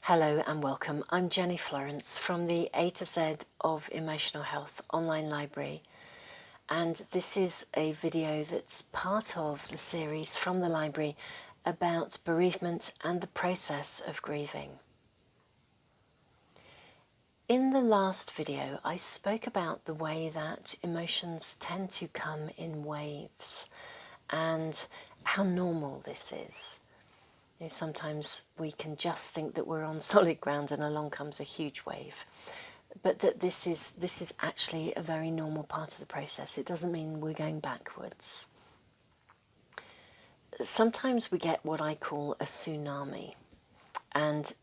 Hello and welcome. I'm Jenny Florence from the A to Z of Emotional Health online library, and this is a video that's part of the series from the library about bereavement and the process of grieving. In the last video I spoke about the way that emotions tend to come in waves and how normal this is. Sometimes we can just think that we're on solid ground and along comes a huge wave, but that this is actually a very normal part of the process. It doesn't mean we're going backwards. Sometimes we get what I call a tsunami, and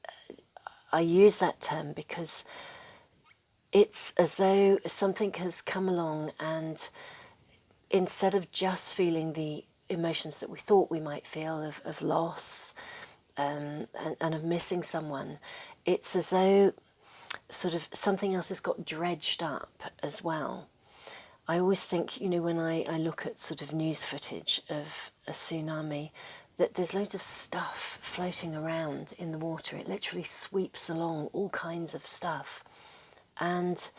I use that term because it's as though something has come along, and instead of just feeling the emotions that we thought we might feel of loss and of missing someone, it's as though sort of something else has got dredged up as well. I always think, when I look at sort of news footage of a tsunami, that there's loads of stuff floating around in the water. It literally sweeps along all kinds of stuff. And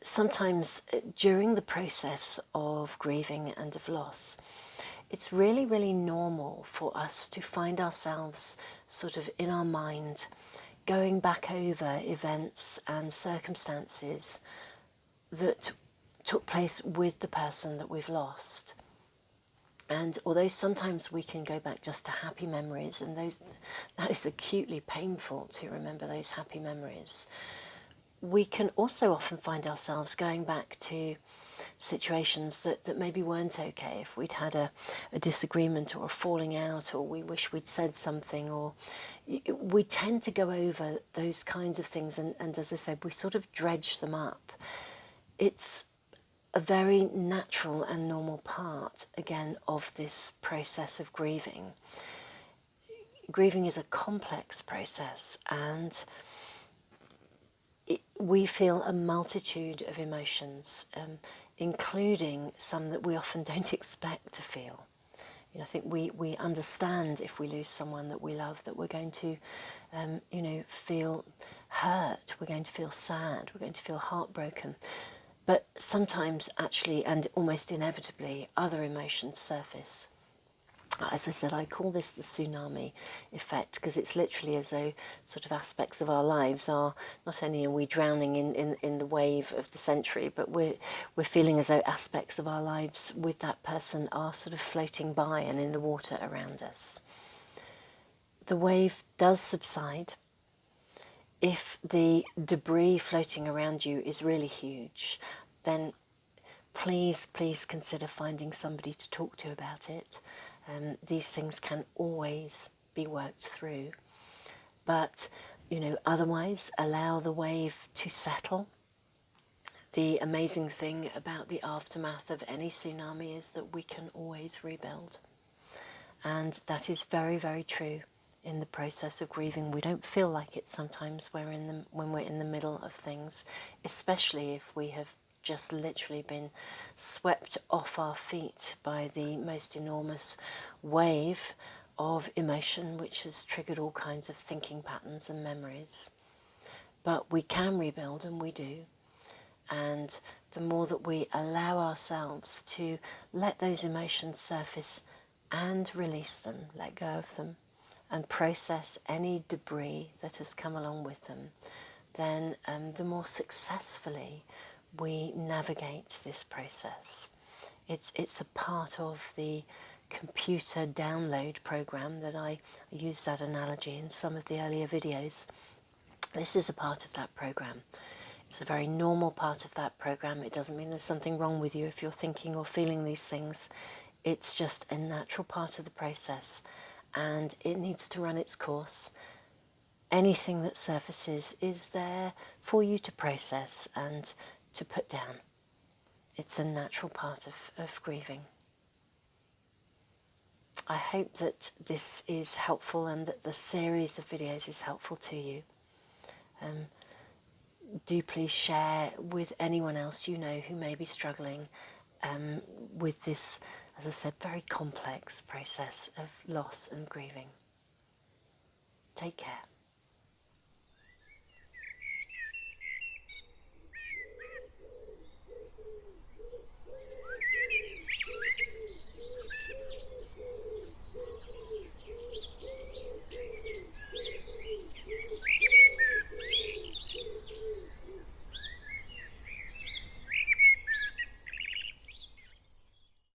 sometimes during the process of grieving and of loss, it's really, really normal for us to find ourselves sort of in our mind going back over events and circumstances that took place with the person that we've lost. And although sometimes we can go back just to happy memories, and that is acutely painful to remember those happy memories, we can also often find ourselves going back to situations that maybe weren't okay. If we'd had a disagreement or a falling out, or we wish we'd said something, or we tend to go over those kinds of things, and as I said, we sort of dredge them up. It's a very natural and normal part, again, of this process of grieving. Grieving is a complex process, and we feel a multitude of emotions, including some that we often don't expect to feel. I think we understand if we lose someone that we love that we're going to, feel hurt, we're going to feel sad, we're going to feel heartbroken. But sometimes, actually, and almost inevitably, other emotions surface. As I said, I call this the tsunami effect, because it's literally as though sort of aspects of our lives are, not only are we drowning in the wave of the century, but we're feeling as though aspects of our lives with that person are sort of floating by and in the water around us. The wave does subside if the debris floating around you is really huge. Then please consider finding somebody to talk to about it. These things can always be worked through, but otherwise allow the wave to settle. The amazing thing about the aftermath of any tsunami is that we can always rebuild, and that is very, very true in the process of grieving. We don't feel like it sometimes when we're in the middle of things, especially if we have just literally been swept off our feet by the most enormous wave of emotion, which has triggered all kinds of thinking patterns and memories. But we can rebuild, and we do. And the more that we allow ourselves to let those emotions surface and release them, let go of them, and process any debris that has come along with them, then the more successfully we navigate this process. It's a part of the computer download program that I used that analogy in some of the earlier videos. This is a part of that program. It's a very normal part of that program. It doesn't mean there's something wrong with you if you're thinking or feeling these things. It's just a natural part of the process, and it needs to run its course. Anything that surfaces is there for you to process and to put down. It's a natural part of grieving. I hope that this is helpful, and that the series of videos is helpful to you. Do please share with anyone else you know who may be struggling with this, as I said, very complex process of loss and grieving. Take care.